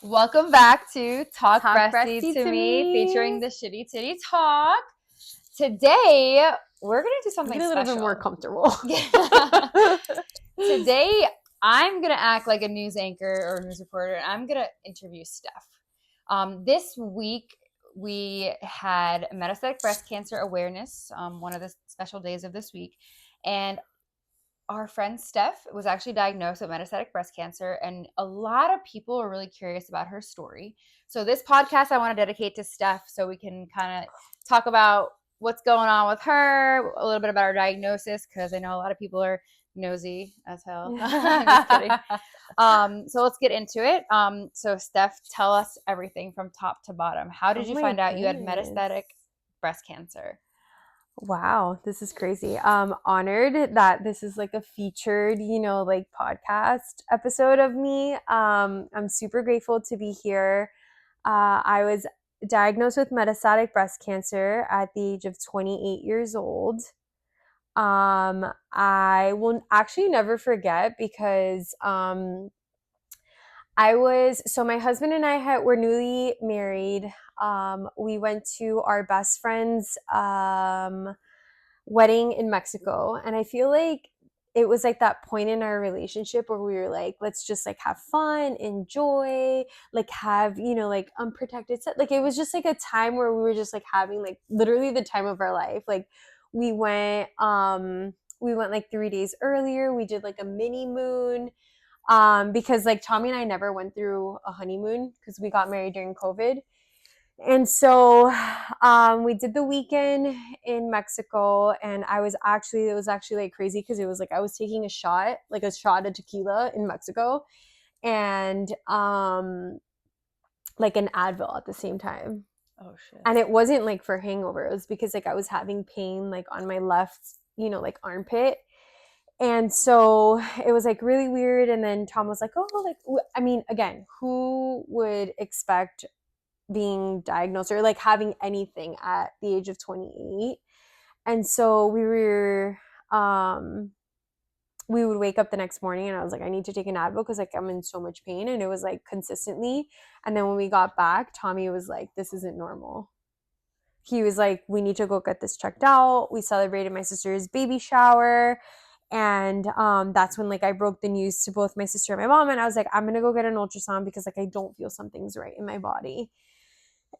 Welcome back to Talk Breasty Breasty to to Me, Me. featuring the Shitty Titty Talk. Today, we're going to do something Get a little special. bit more comfortable. Today, I'm going to act like a news anchor or news reporter, and I'm going to interview Steph. This week, we had metastatic breast cancer awareness, one of the special days of this week, and our friend Steph was actually diagnosed with metastatic breast cancer, and a lot of people are really curious about her story. So this podcast I want to dedicate to Steph so we can kind of talk about what's going on with her, a little bit about her diagnosis, because I know a lot of people are nosy as hell. Just kidding. So let's get into it. So Steph, tell us everything from top to bottom. How did you find out you had metastatic breast cancer? Wow, this is crazy. Honored that this is like a featured, like podcast episode of me. I'm super grateful to be here. I was diagnosed with metastatic breast cancer at the age of 28 years old. I will actually never forget because my husband and I were newly married. We went to our best friend's wedding in Mexico, and I feel like it was like that point in our relationship where we were like, let's just like have fun, enjoy, like have, like unprotected sex. Like it was just like a time where we were just like having like literally the time of our life. Like we went like 3 days earlier. We did like a mini moon because like Tommy and I never went through a honeymoon because we got married during COVID. And so we did the weekend in Mexico, and it was actually like crazy because it was like I was taking a shot of tequila in Mexico, and like an Advil at the same time. Oh shit. And it wasn't like for hangover. It was because like I was having pain like on my left, like armpit. And so it was like really weird. And then Tom was like, oh, like, I mean, again, who would expect being diagnosed or like having anything at the age of 28? And so we would wake up the next morning and I was like, I need to take an Advil because like I'm in so much pain. And it was like consistently. And then when we got back, Tommy was like, this isn't normal. He was like, we need to go get this checked out. We celebrated my sister's baby shower. And that's when like I broke the news to both my sister and my mom. And I was like, I'm going to go get an ultrasound because like I don't feel something's right in my body.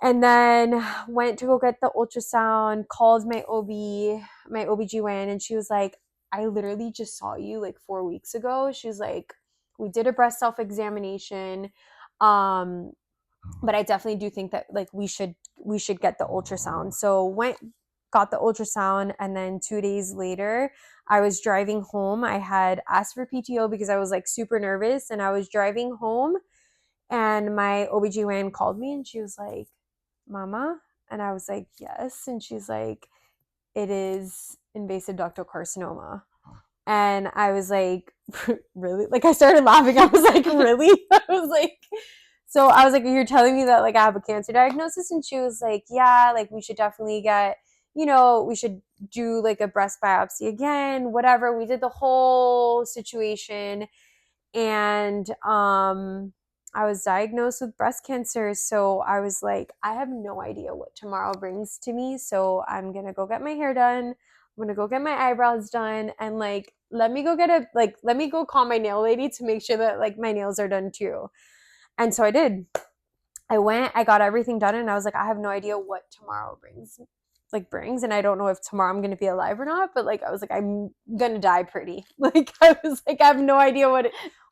And then went to go get the ultrasound, called my OBGYN, and she was like, I literally just saw you like 4 weeks ago. She was like, we did a breast self-examination. But I definitely do think that like we should get the ultrasound. So got the ultrasound, and then 2 days later I was driving home. I had asked for PTO because I was like super nervous, and I was driving home and my OBGYN called me and she was like, Mama? And I was like, yes. And she's like, it is invasive ductal carcinoma. And I was like, really? Like I started laughing. I was like, really? I was like, you're telling me that like I have a cancer diagnosis? And she was like, yeah, like we should definitely get, we should do like a breast biopsy again, whatever. We did the whole situation. And I was diagnosed with breast cancer. So I was like, I have no idea what tomorrow brings to me. So I'm going to go get my hair done. I'm going to go get my eyebrows done. And like, let me go call my nail lady to make sure that like my nails are done too. And so I did. I went, I got everything done, and I was like, I have no idea what tomorrow brings, and I don't know if tomorrow I'm going to be alive or not, but like I was like, I'm going to die pretty. Like I was like, I have no idea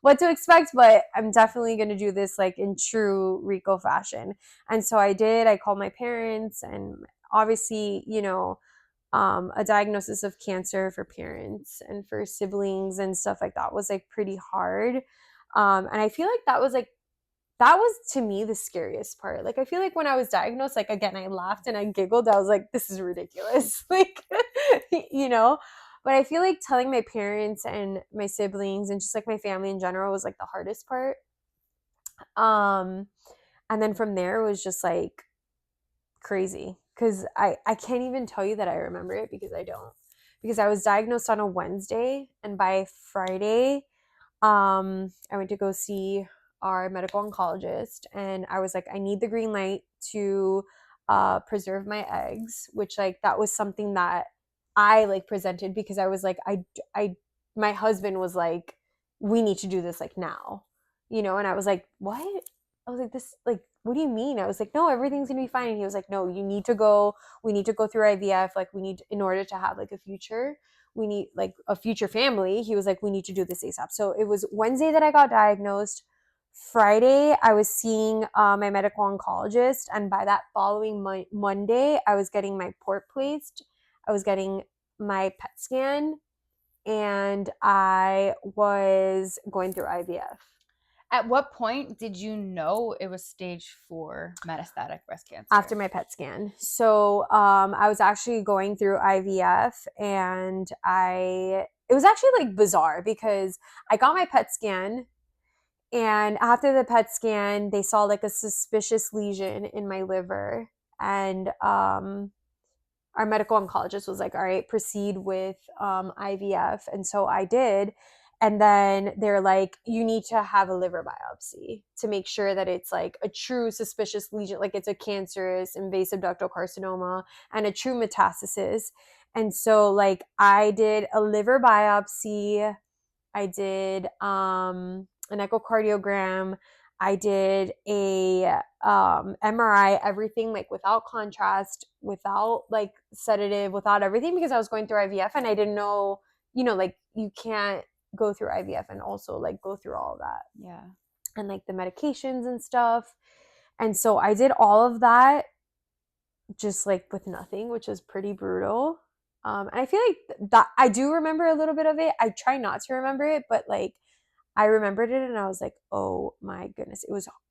what to expect, but I'm definitely going to do this like in true Rico fashion. And so I did. I called my parents, and obviously, a diagnosis of cancer for parents and for siblings and stuff like that was like pretty hard. And I feel like that was to me the scariest part. Like I feel like when I was diagnosed, like again, I laughed and I giggled. I was like, this is ridiculous. Like, but I feel like telling my parents and my siblings and just like my family in general was like the hardest part. And then from there it was just like crazy because I can't even tell you that I remember it because I don't. Because I was diagnosed on a Wednesday, and by Friday, I went to go see our medical oncologist, and I was like, I need the green light to preserve my eggs, which like that was something that I like presented because I was like, my husband was like, we need to do this like now, and I was like, what? I was like, this, like, what do you mean? I was like, no, everything's gonna be fine. And he was like, no, you need to go. We need to go through IVF. Like, we need, in order to have like a future, we need like a future family. He was like, we need to do this ASAP. So it was Wednesday that I got diagnosed. Friday, I was seeing my medical oncologist. And by that following Monday, I was getting my port placed. I was getting my PET scan, and I was going through IVF. At what point did you know it was stage 4 metastatic breast After cancer? my PET scan. So I was actually going through IVF, and it was actually like bizarre because I got my PET scan, and after the PET scan, they saw like a suspicious lesion in my liver. And our medical oncologist was like, all right, proceed with IVF. And so I did. And then they're like, you need to have a liver biopsy to make sure that it's like a true suspicious lesion, like it's a cancerous invasive ductal carcinoma and a true metastasis. And so, like, I did a liver biopsy. I did an echocardiogram. I did a MRI, everything like without contrast, without like sedative, without everything because I was going through IVF and I didn't know, like you can't go through IVF and also like go through all of that. Yeah. And like the medications and stuff. And so I did all of that just like with nothing, which was pretty brutal. And I feel like that I do remember a little bit of it. I try not to remember it, but like I remembered it and I was like, oh my goodness.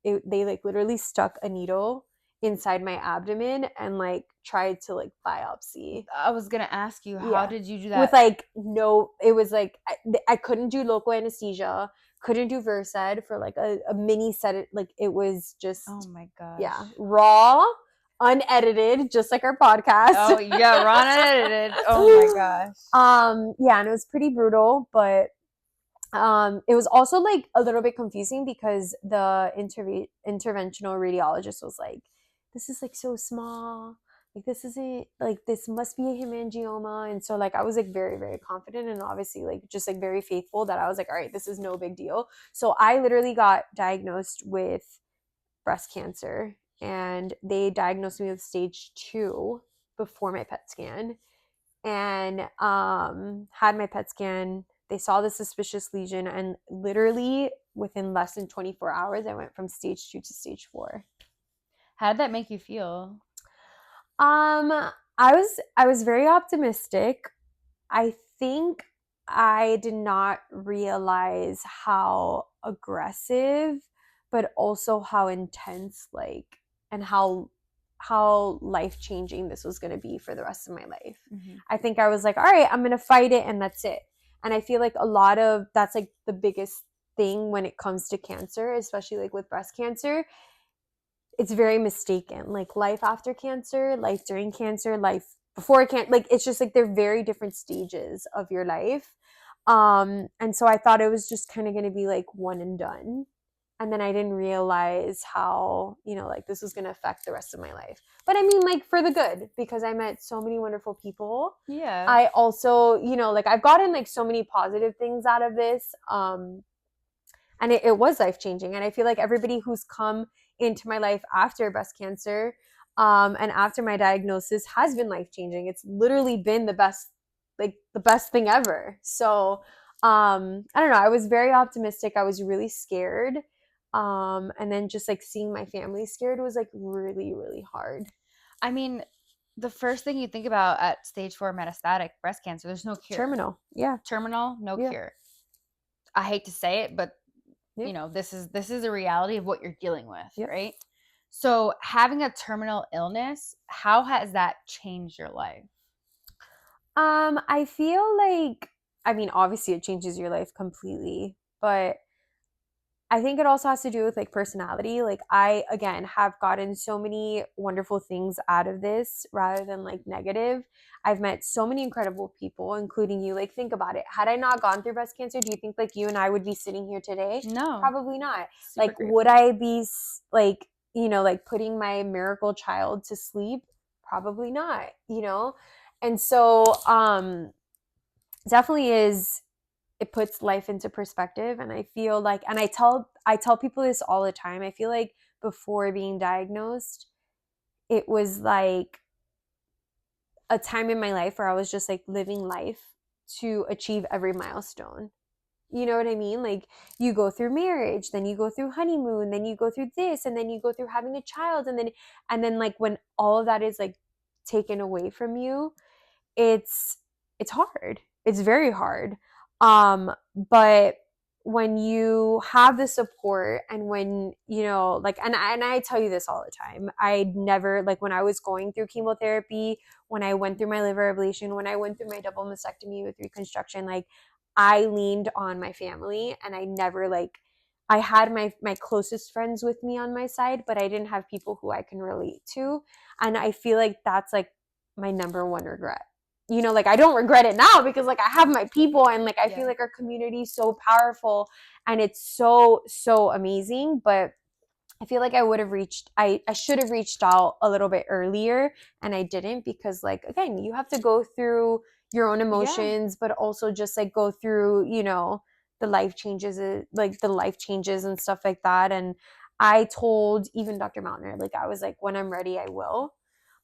They like literally stuck a needle inside my abdomen and like tried to like biopsy. I was going to ask you, how Yeah. did you do With that? like, no, it was like, I couldn't do local anesthesia, couldn't do Versed for like a mini set. Like it was Oh just, my gosh. yeah, raw, unedited, just like our podcast. Oh, yeah, Ron edited. Oh my gosh. Yeah, and it was pretty brutal, but it was also like a little bit confusing because the interventional radiologist was like, this is like so small, like this isn't like, this must be a hemangioma. And so like I was like very, very confident and obviously like just like very faithful that I was like, all right, this is no big deal. So I literally got diagnosed with breast cancer, and they diagnosed me with stage 2 before my PET scan, and had my PET scan. They saw the suspicious lesion, and literally within less than 24 hours, I went from stage 2 to stage 4. How did that make you feel? Um, I was very optimistic. I think I did not realize how aggressive, but also how intense, like, and how life changing this was going to be for the rest of my life. Mm-hmm. I think I was like, all right, I'm going to fight it, and that's it. And I feel like a lot of that's like the biggest thing when it comes to cancer, especially like with breast cancer. It's very mistaken, like life after cancer, life during cancer, life before cancer. Like it's just like they're very different stages of your life. And so I thought it was just kind of going to be like one and done, and then I didn't realize how, like this was going to affect the rest of my life. But I mean, like for the good, because I met so many wonderful people. Yeah. I also, like I've gotten like so many positive things out of this. And it was life changing. And I feel like everybody who's come into my life after breast cancer, and after my diagnosis has been life changing. It's literally been the best thing ever. So I don't know. I was very optimistic. I was really scared. And then just like seeing my family scared was like really, really hard. I mean, the first thing you think about at stage 4 metastatic breast cancer, there's no cure. Terminal. Yeah. Terminal, no Yeah. cure. I hate to say it, but Yeah. this is a reality of what you're dealing with, Yep. right? So having a terminal illness, how has that changed your life? I feel like, I mean, obviously it changes your life completely, but I think it also has to do with like personality. Like I again have gotten so many wonderful things out of this rather than like negative. I've met so many incredible people, including you. Like think about it. Had I not gone through breast cancer, do you think like you and I would be sitting here today? No. Probably not. Super Like would grateful. I be like, like putting my miracle child to sleep? Probably not, And so definitely is, it puts life into perspective. And I feel like, and I tell people this all the time, I feel like before being diagnosed, it was like a time in my life where I was just like living life to achieve every milestone. You know what I mean? Like you go through marriage, then you go through honeymoon, then you go through this, and then you go through having a child, and then like when all of that is like taken away from you, it's it's hard. It's very hard. But when you have the support, and when like, and I tell you this all the time, I never, like, when I was going through chemotherapy, when I went through my liver ablation, when I went through my double mastectomy with reconstruction, like I leaned on my family, and I never, like, I had my closest friends with me on my side, but I didn't have people who I can relate to. And I feel like that's like my number one regret. Like I don't regret it now, because like I have my people, and like I feel Yeah. like our community is so powerful, and it's so amazing. But I feel like I should have reached out a little bit earlier, and I didn't, because like again, you have to go through your own Yeah. emotions, but also just like go through, the life changes and stuff like that. And I told even Dr. Mountainer, like I was like, when I'm ready, I will.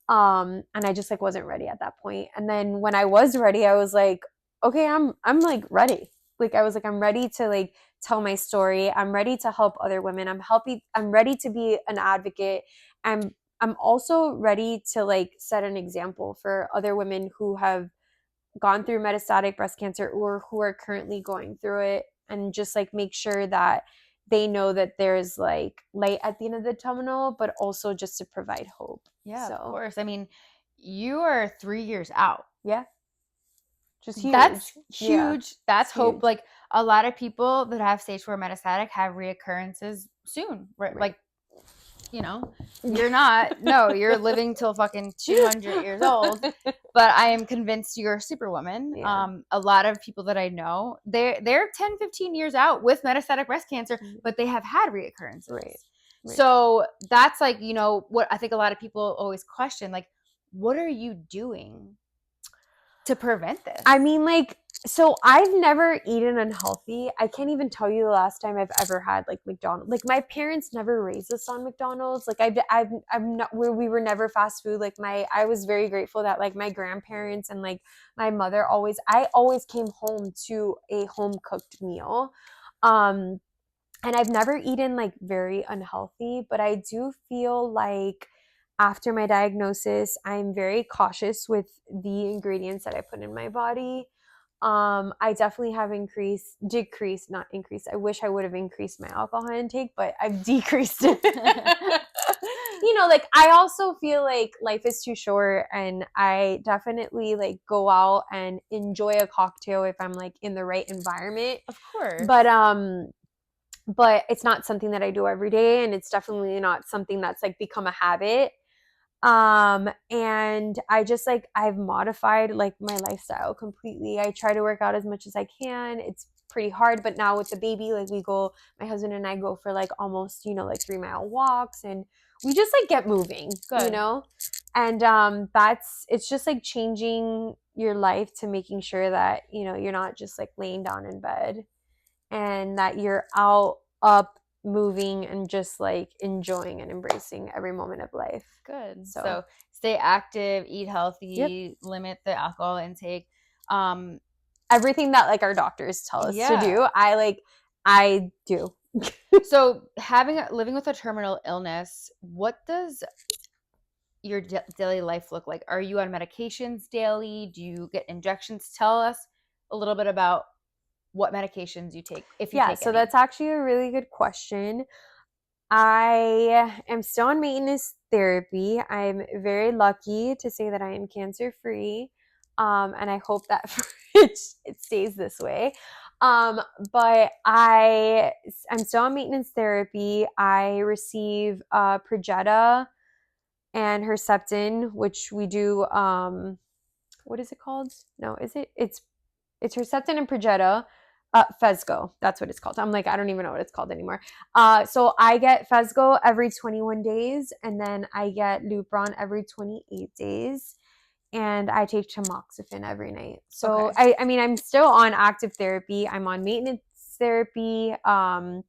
And I just like wasn't ready at that point. And then when I was ready, I was like, okay, I'm like ready. Like I was like, I'm ready to like tell my story. I'm ready to help other women. I'm ready to be an advocate. I'm also ready to like set an example for other women who have gone through metastatic breast cancer, or who are currently going through it, and just like make sure that they know that there's like light at the end of the tunnel, but also just to provide hope. Yeah, of So course. I mean, you are 3 years out. yeah, just That's huge. Yeah, huge. That's it's hope. huge. Like a lot of people that have stage 4 metastatic have reoccurrences soon. Right? Right. Like, you know, you're not. No, you're living till fucking 200 years old. But I am convinced you're a superwoman. Yeah. A lot of people that I know, they're 10, 15 years out with metastatic breast cancer, but they have had Right. reoccurrences. Right. So that's like, what I think a lot of people always question, like, what are you doing to prevent this? I mean, like, so I've never eaten unhealthy. I can't even tell you the last time I've ever had like McDonald's. Like my parents never raised us on McDonald's. Like I'm not, we were never fast food. Like I was very grateful that like my grandparents and like my mother I always came home to a home cooked meal. Um, and I've never eaten like very unhealthy, but I do feel like after my diagnosis, I'm very cautious with the ingredients that I put in my body. I definitely have decreased, not increased. I wish I would have increased my alcohol intake, but I've decreased it. Like I also feel like life is too short, and I definitely like go out and enjoy a cocktail if I'm like in the right environment. Of course. But it's not something that I do every day, and it's definitely not something that's like become a habit. And I just like I've modified like my lifestyle completely. I try to work out as much as I can. It's pretty hard, but now with the baby, like my husband and I go for like almost, like 3 mile walks, and we just like get moving, Good. And it's just like changing your life to making sure that, you're not just like laying down in bed, and that you're out, up, moving, and just like enjoying and embracing every moment of life. Good. So, So stay active, eat yep. healthy, limit the alcohol intake. Um, Everything that like our doctors tell us to yeah. do, I do. So living with a terminal illness, what does your daily life look like? Are you on medications daily? Do you get injections? Tell us a little bit about what medications you take, if you Yeah, take so any. that's actually a really good question. I am still on maintenance therapy. I'm very lucky to say that I am cancer free. And I hope that it stays this way. Um, but I'm still on maintenance therapy. I receive Progetta and Herceptin, which we do. What is it called? No, is it? It's Herceptin and Progetta. Phesgo, that's what it's called. I'm like, I don't even know what it's called anymore. So I get Phesgo every 21 days, and then I get Lupron every 28 days, and I take tamoxifen every night. So Okay. I mean, I'm still on active therapy. I'm on maintenance therapy. I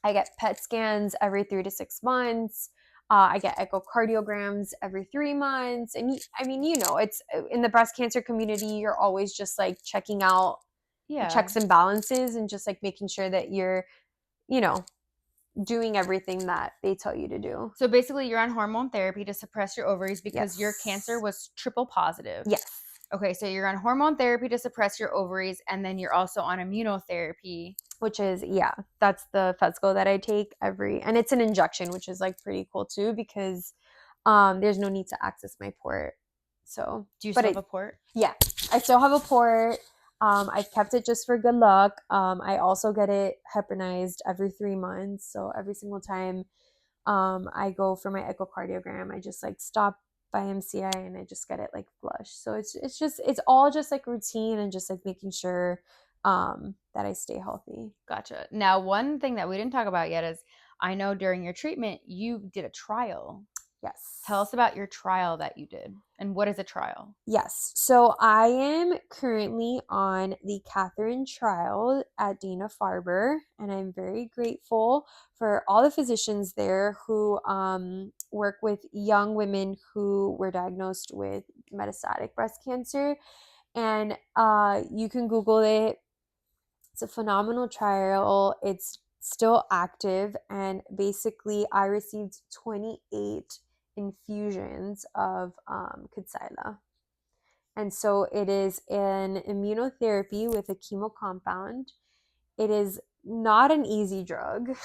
get PET scans every 3 to 6 months. I get echocardiograms every 3 months. And I mean, it's in the breast cancer community, you're always just like checking out Yeah. checks and balances and just like making sure that you're, you know, doing everything that they tell you to do. So basically, you're on hormone therapy to suppress your ovaries because your cancer Yes. was triple positive. Yes. Okay, so you're on hormone therapy to suppress your ovaries, and then you're also on immunotherapy. Which is, yeah, that's the Phesgo that I take and it's an injection, which is like pretty cool too because there's no need to access my port. So, Do you but still have a port? yeah, I still have a port. I've kept it just for good luck. I also get it heparinized every 3 months. So every single time I go for my echocardiogram, I just like stop by MCI and I just get it like flushed. So it's all just like routine and just like making sure that I stay healthy. Gotcha. Now, one thing that we didn't talk about yet is I know during your treatment you did a trial. Tell us Yes. about your trial that you did, and what is a trial? Yes. So I am currently on the Catherine trial at Dana Farber, and I'm very grateful for all the physicians there who work with young women who were diagnosed with metastatic breast cancer. And you can Google it. It's a phenomenal trial. It's still active, and basically, I received 28 infusions of Kadcyla. And so it is an immunotherapy with a chemo compound. It is not an easy drug.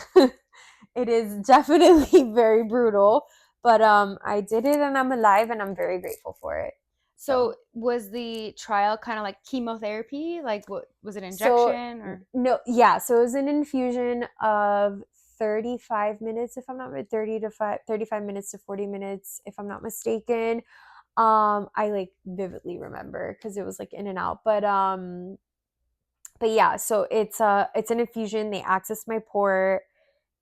It is definitely very brutal, but I did it and I'm alive and I'm very grateful for it. So, So, was the trial kind of like chemotherapy? Like, what was it, so injection or? no, yeah, so it was an infusion of 35 minutes if I'm not 30 to 5 35 minutes to 40 minutes if I'm not mistaken. I like vividly remember because it was like in and out, but yeah, so it's an infusion. They access my port,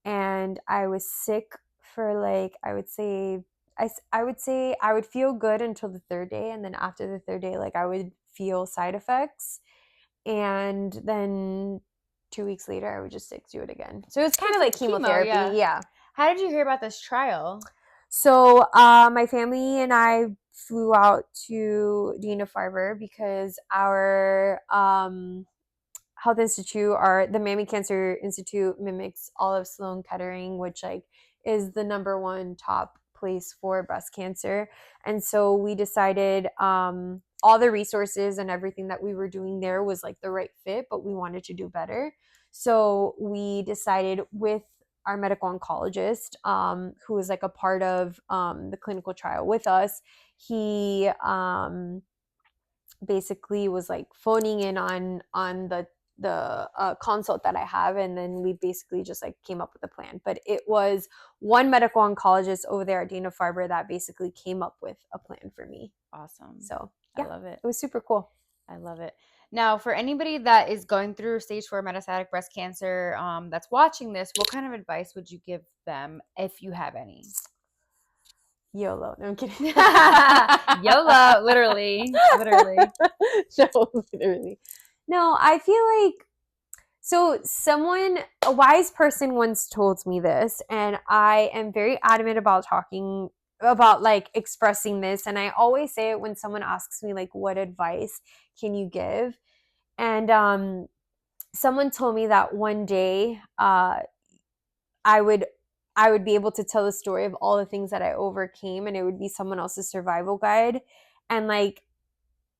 and I was sick for like I would say I would feel good until the third day, and then after the third day, like I would feel side effects, and then 2 weeks later, I would just stick to it again. So it's So kind of it's like like chemo, chemotherapy, yeah. yeah. How did you hear about this trial? So my family and I flew out to Dana Farber because our health institute, the Mammy Cancer Institute, mimics Olive Sloan Kettering, which like is the number one top place for breast cancer. And so we decided all the resources and everything that we were doing there was like the right fit, but we wanted to do better. So we decided with our medical oncologist, who was like a part of the clinical trial with us, he basically was like phoning in on the consult that I have, and then we basically just like came up with a plan. But it was one medical oncologist over there at Dana Farber that basically came up with a plan for me. Awesome. So I yeah, love it. it was super cool. I love it. Now, for anybody that is going through stage 4 metastatic breast cancer, that's watching this, what kind of advice would you give them if you have any? YOLO. No, I'm kidding. YOLO, literally, literally. No, literally. No, I feel like so a wise person once told me this, and I am very adamant about talking about like expressing this. And I always say it when someone asks me like, what advice can you give? And someone told me that one day I would I would be able to tell the story of all the things that I overcame, and it would be someone else's survival guide. And like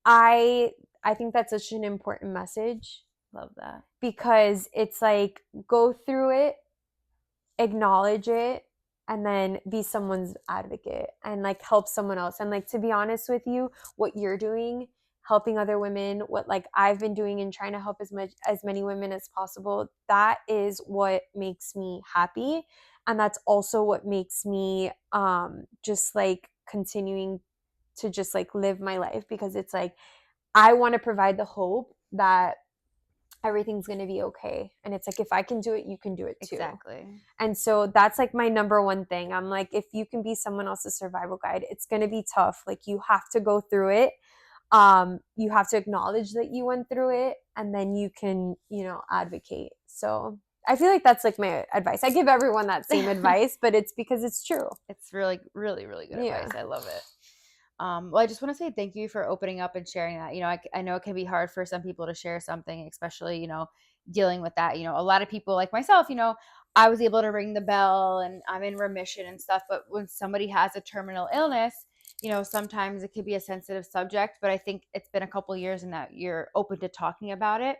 I I think that's such an important message Love that. because it's like go through it, acknowledge it, and then be someone's advocate and like help someone else. And like to be honest with you, what you're doing helping other women, what like I've been doing and trying to help as many women as possible, that is what makes me happy. And that's also what makes me just like continuing to just like live my life, because it's like I want to provide the hope that everything's going to be okay. And it's like, if I can do it, you can do it too. Exactly. And so that's like my number one thing. I'm like, if you can be someone else's survival guide, it's going to be tough. Like you have to go through it. You have to acknowledge that you went through it, and then you can, advocate. So I feel like that's like my advice. I give everyone that same advice, but it's because it's true. It's really, really, really good Yeah. advice. I love it. Well, I just want to say thank you for opening up and sharing that. I know it can be hard for some people to share something, especially, dealing with that. A lot of people like myself, I was able to ring the bell and I'm in remission and stuff. But when somebody has a terminal illness, sometimes it could be a sensitive subject. But I think it's been a couple of years and that you're open to talking about it.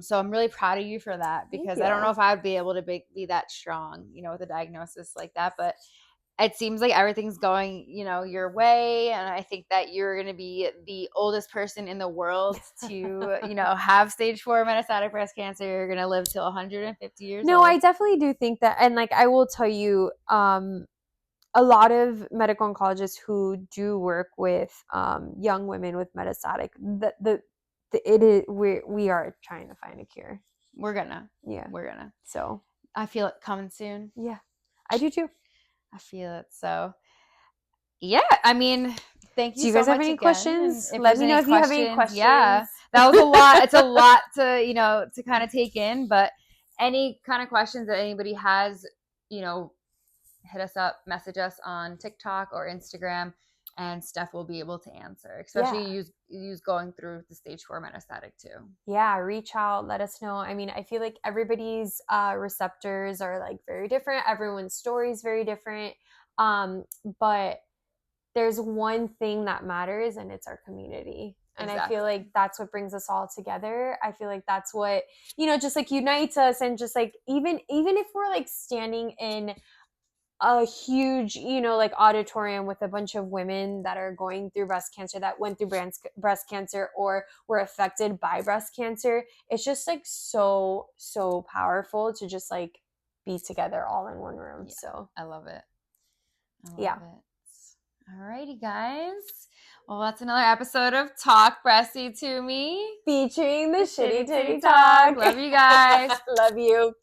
So I'm really proud of you for that, because I don't know if I would be able to be that strong, with a diagnosis like that. But it seems like everything's going, your way. And I think that you're going to be the oldest person in the world to, have stage 4 metastatic breast cancer. You're going to live till 150 years No, old. I definitely do think that. And like, I will tell you, a lot of medical oncologists who do work with young women with metastatic, it is we are trying to find a cure. We're gonna. So I feel it coming soon. Yeah, I do too. I feel it. So yeah, I mean, thank you. Do you so guys have much any again. questions? And if Let there's me any know if you have any questions, questions. yeah, that was a lot. It's a lot to kind of take in. But any kind of questions that anybody has, hit us up, message us on TikTok or Instagram, and Steph will be able to answer. Especially use going through the stage 4 metastatic too. Yeah, reach out, let us know. I mean, I feel like everybody's receptors are like very different. Everyone's story is very different. But there's one thing that matters, and it's our community. And exactly. I feel like that's what brings us all together. I feel like that's what, just like unites us. And just like, even if we're like standing in a huge, like auditorium with a bunch of women that are going through breast cancer, that went through breast cancer or were affected by breast cancer, it's just like so powerful to just like be together all in one room. Yeah, so I love it. It. Alrighty, guys. Well, that's another episode of Talk Breasty to Me, featuring the Shitty Titty Talk. Love you guys. Love you.